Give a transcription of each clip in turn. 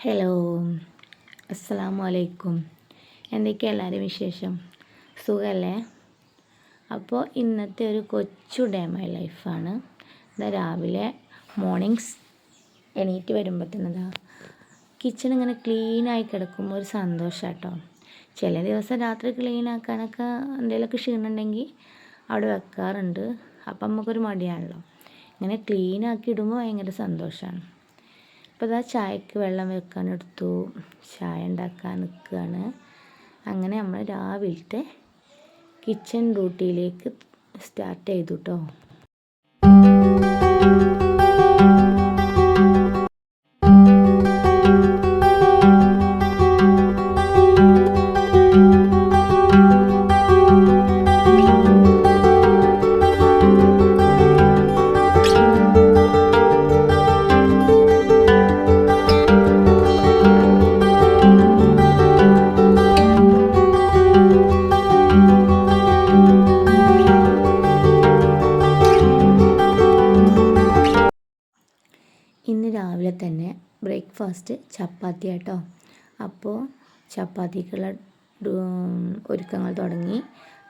Hello, അസ്സലാമു അലൈക്കും. എന്തൊക്കെയാണ് എല്ലാവരും വിശേഷം? സുഖമല്ലേ? അപ്പോൾ ഇന്നത്തെ ഒരു കൊച്ചു ഡേ മൈ ലൈഫാണ്. ഇതാ രാവിലെ മോർണിംഗ്സ് എണീറ്റ് വരുമ്പോൾ തന്നെ കിച്ചൺ ഇങ്ങനെ ക്ലീനായി കിടക്കുമ്പോൾ ഒരു സന്തോഷം കേട്ടോ. ചില ദിവസം രാത്രി ക്ലീനാക്കാനൊക്കെ എന്തെങ്കിലുമൊക്കെ ക്ഷീണമുണ്ടെങ്കിൽ അവിടെ വെക്കാറുണ്ട്. അപ്പം നമുക്കൊരു മടിയാണല്ലോ. ഇങ്ങനെ ക്ലീനാക്കി ഇടുമ്പോൾ ഭയങ്കര സന്തോഷമാണ്. അപ്പോൾ ഇതാ ചായക്ക് വെള്ളം വെക്കാനെടുത്തു, ചായ ഉണ്ടാക്കാൻ നിൽക്കുകയാണ്. അങ്ങനെ നമ്മൾ രാവിലത്തെ കിച്ചൺ ഡ്യൂട്ടിയിലേക്ക് സ്റ്റാർട്ട് ചെയ്തു കേട്ടോ. ഇന്ന് രാവിലെ തന്നെ ബ്രേക്ക്ഫാസ്റ്റ് ചപ്പാത്തി കേട്ടോ. അപ്പോൾ ചപ്പാത്തിക്കുള്ള ഒരുക്കങ്ങൾ തുടങ്ങി.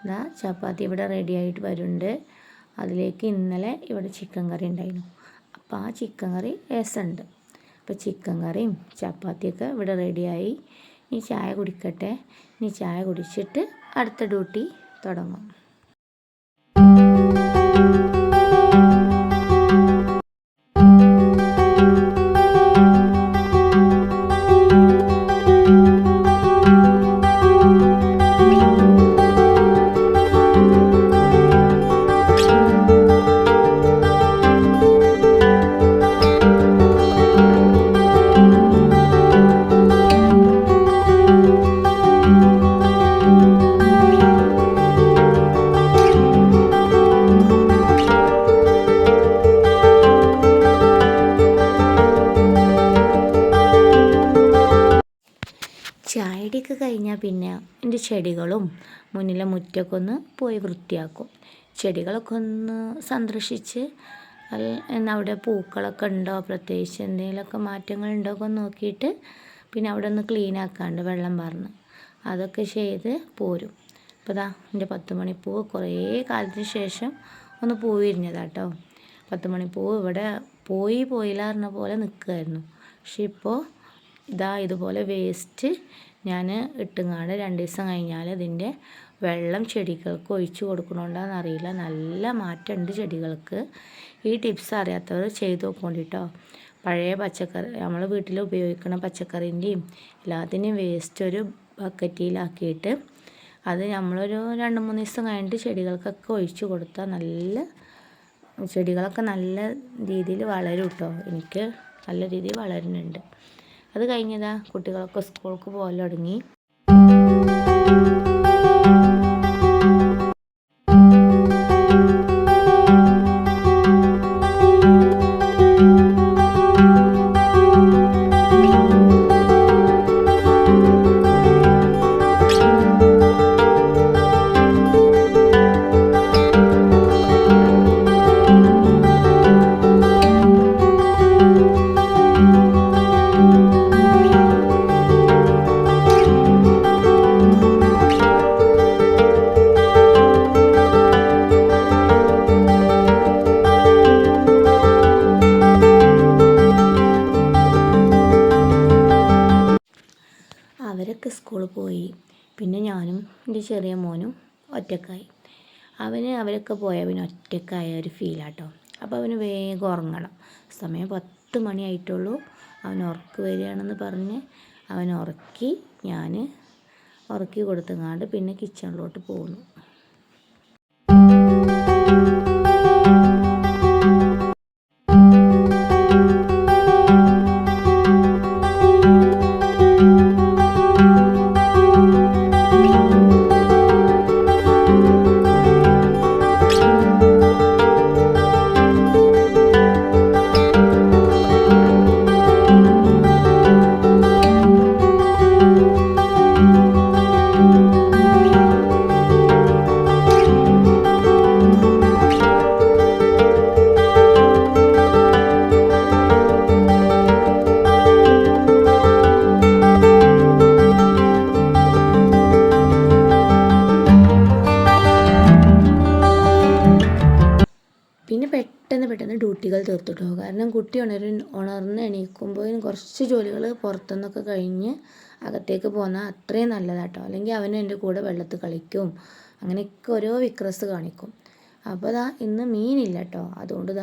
ഇതാ ചപ്പാത്തി ഇവിടെ റെഡി ആയിട്ട് വരുന്നുണ്ട്. അതിലേക്ക് ഇന്നലെ ഇവിടെ ചിക്കൻ കറി ഉണ്ടായിരുന്നു. അപ്പോൾ ആ ചിക്കൻ കറി രസമുണ്ട്. അപ്പോൾ ചിക്കൻ കറിയും ചപ്പാത്തിയൊക്കെ ഇവിടെ റെഡിയായി. ഇനി ചായ കുടിക്കട്ടെ. ഇനി ചായ കുടിച്ചിട്ട് അടുത്ത ഡ്യൂട്ടി തുടങ്ങും. ചായടിയൊക്കെ കഴിഞ്ഞാൽ പിന്നെ എൻ്റെ ചെടികളും മുന്നിലെ മുറ്റമൊക്കെ ഒന്ന് പോയി വൃത്തിയാക്കും. ചെടികളൊക്കെ ഒന്ന് സന്ദർശിച്ച് അവിടെ പൂക്കളൊക്കെ ഉണ്ടോ, പ്രത്യേകിച്ച് എന്തെങ്കിലുമൊക്കെ മാറ്റങ്ങളുണ്ടോ ഒക്കെ നോക്കിയിട്ട് പിന്നെ അവിടെ ഒന്ന് ക്ലീൻ ആക്കാണ്ട് വെള്ളം പറഞ്ഞ് അതൊക്കെ ചെയ്ത് പോരും. അപ്പോൾ ഇതാ എൻ്റെ 10 മണിപ്പൂവ് കുറേ കാലത്തിന് ശേഷം ഒന്ന് പൂ വിരിഞ്ഞതാട്ടോ. 10 മണിപ്പൂവ് ഇവിടെ പോയില്ല പറഞ്ഞ പോലെ നിൽക്കുമായിരുന്നു. പക്ഷെ ഇപ്പോൾ ഇതാ ഇതുപോലെ വേസ്റ്റ് ഞാൻ ഇട്ടുങ്ങാണ്ട് 2 ദിവസം കഴിഞ്ഞാൽ ഇതിൻ്റെ വെള്ളം ചെടികൾക്ക് ഒഴിച്ചു കൊടുക്കണോണ്ടാണെന്നറിയില്ല, നല്ല മാറ്റമുണ്ട് ചെടികൾക്ക്. ഈ ടിപ്സ് അറിയാത്തവർ ചെയ്ത് നോക്കോണ്ടിട്ടോ. പഴയ പച്ചക്കറി നമ്മൾ വീട്ടിൽ ഉപയോഗിക്കുന്ന പച്ചക്കറിൻ്റെയും എല്ലാത്തിൻ്റെയും വേസ്റ്റ് ഒരു ബക്കറ്റിലാക്കിയിട്ട് അത് നമ്മളൊരു 2-3 ദിവസം കഴിഞ്ഞിട്ട് ചെടികൾക്കൊക്കെ ഒഴിച്ചു കൊടുത്താൽ ചെടികളൊക്കെ നല്ല രീതിയിൽ വളരും കേട്ടോ. എനിക്ക് നല്ല രീതിയിൽ വളരുന്നുണ്ട്. അത് കഴിഞ്ഞതാ കുട്ടികളൊക്കെ സ്കൂൾക്ക് പോകാൻ തുടങ്ങി. അവരൊക്കെ സ്കൂളിൽ പോയി. പിന്നെ ഞാനും എൻ്റെ ചെറിയ മോനും ഒറ്റക്കായി. അവരൊക്കെ പോയാൽ പിന്നെ ഒറ്റക്കായ ഒരു ഫീലാട്ടോ. അപ്പോൾ അവന് വേഗം ഉറങ്ങണം. സമയം 10 മണിയായിട്ടുള്ളൂ. അവൻ ഉറക്ക് വരികയാണെന്ന് പറഞ്ഞ് അവൻ ഞാൻ ഉറക്കി കൊടുത്തങ്ങാണ്ട് പിന്നെ കിച്ചണിലോട്ട് പോകുന്നു. കൊടുത്തുട്ടോ. കാരണം കുട്ടി ഉണർന്ന് എണീക്കുമ്പോഴും കുറച്ച് ജോലികൾ പുറത്തുനിന്നൊക്കെ കഴിഞ്ഞ് അകത്തേക്ക് പോന്നാൽ അത്രയും നല്ലതാട്ടോ. അല്ലെങ്കിൽ അവനും എൻ്റെ കൂടെ വെള്ളത്തിൽ കളിക്കും, അങ്ങനെയൊക്കെ ഓരോ വിക്രസ് കാണിക്കും. അപ്പോൾ ഇന്ന് മീനില്ല കേട്ടോ. അതുകൊണ്ട്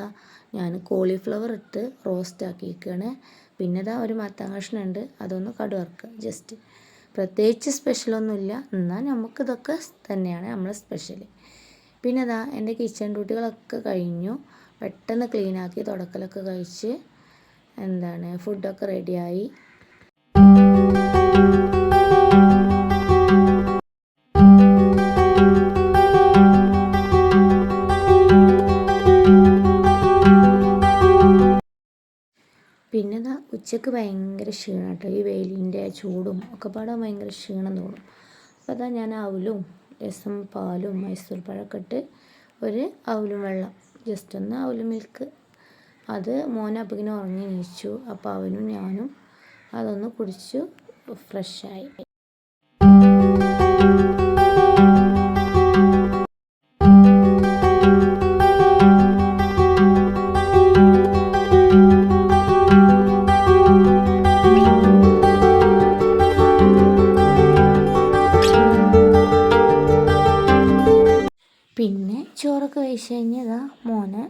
ഞാൻ കോളിഫ്ലവർ ഇട്ട് റോസ്റ്റ് ആക്കിയിരിക്കുകയാണ്. പിന്നെ ഒരു മത്തൻ കഷ്ണം ഉണ്ട്, അതൊന്ന് കടുവറുക്കുക ജസ്റ്റ്. പ്രത്യേകിച്ച് സ്പെഷ്യലൊന്നുമില്ല, എന്നാൽ നമുക്കിതൊക്കെ തന്നെയാണ് നമ്മളെ സ്പെഷ്യൽ. പിന്നെ എൻ്റെ കിച്ചൺ ഡ്യൂട്ടികളൊക്കെ കഴിഞ്ഞു. പെട്ടെന്ന് ക്ലീനാക്കി തുടക്കലൊക്കെ കഴിച്ച് ഫുഡൊക്കെ റെഡിയായി. പിന്നെ ഉച്ചയ്ക്ക് ഭയങ്കര ക്ഷീണം കേട്ടോ. ഈ വെയിലിൻ്റെ ചൂടും ഒക്കെ പാടാൻ ഭയങ്കര ക്ഷീണം തോന്നും. അപ്പോൾ ഞാൻ അവലും രസം പാലും മൈസൂർ പഴമൊക്കെ ഇട്ട് ഒരു അവലും വെള്ളം, ജസ്റ്റ് ഒന്ന് അവലും മിൽക്ക്, അത് മോനപ്പകിന് ഉറങ്ങി എണീച്ചു. അപ്പോൾ അവനും ഞാനും അതൊന്ന് കുടിച്ചു ഫ്രഷായി. പിന്നെ ചോറൊക്കെ കഴിച്ച് കഴിഞ്ഞ് മോനെ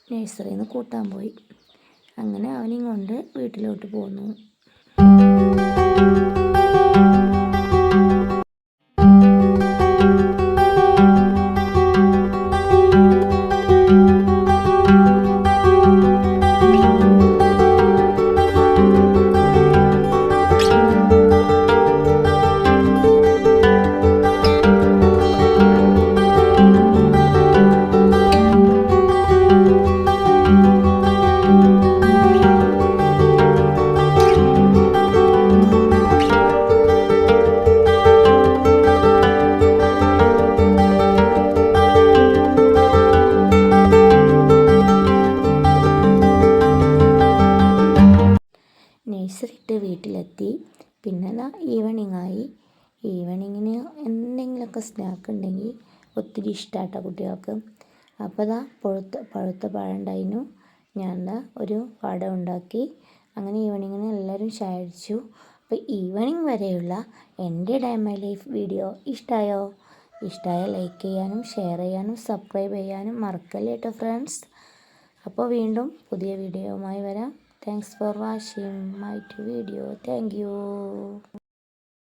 നഴ്സറിയിൽ നിന്ന് കൂട്ടാൻ പോയി. അങ്ങനെ അവനെയും കൊണ്ട് വീട്ടിലോട്ട് പോന്നു. നഴ്സറിയിട്ട് വീട്ടിലെത്തി. പിന്നെ ഈവനിങ്ങായി. ഈവനിങ്ങിന് എന്തെങ്കിലുമൊക്കെ സ്നാക്ക് ഉണ്ടെങ്കിൽ ഒത്തിരി ഇഷ്ടമാട്ടോ കുട്ടികൾക്ക്. അപ്പോൾ പഴുത്ത പഴം ഉണ്ടായിരുന്നു. ഞാൻ ഒരു വട ഉണ്ടാക്കി. അങ്ങനെ ഈവനിങ്ങിന് എല്ലാവരും ചായ അടിച്ചു. അപ്പോൾ ഈവനിങ് വരെയുള്ള എൻ്റെ ഡേ മൈ ലൈഫ് വീഡിയോ ഇഷ്ടമായോ? ഇഷ്ടമായാൽ ലൈക്ക് ചെയ്യാനും ഷെയർ ചെയ്യാനും സബ്സ്ക്രൈബ് ചെയ്യാനും മറക്കല്ലേ കേട്ടോ ഫ്രണ്ട്സ്. അപ്പോൾ വീണ്ടും പുതിയ വീഡിയോയുമായി വരാം. Thanks for watching my video. Thank you.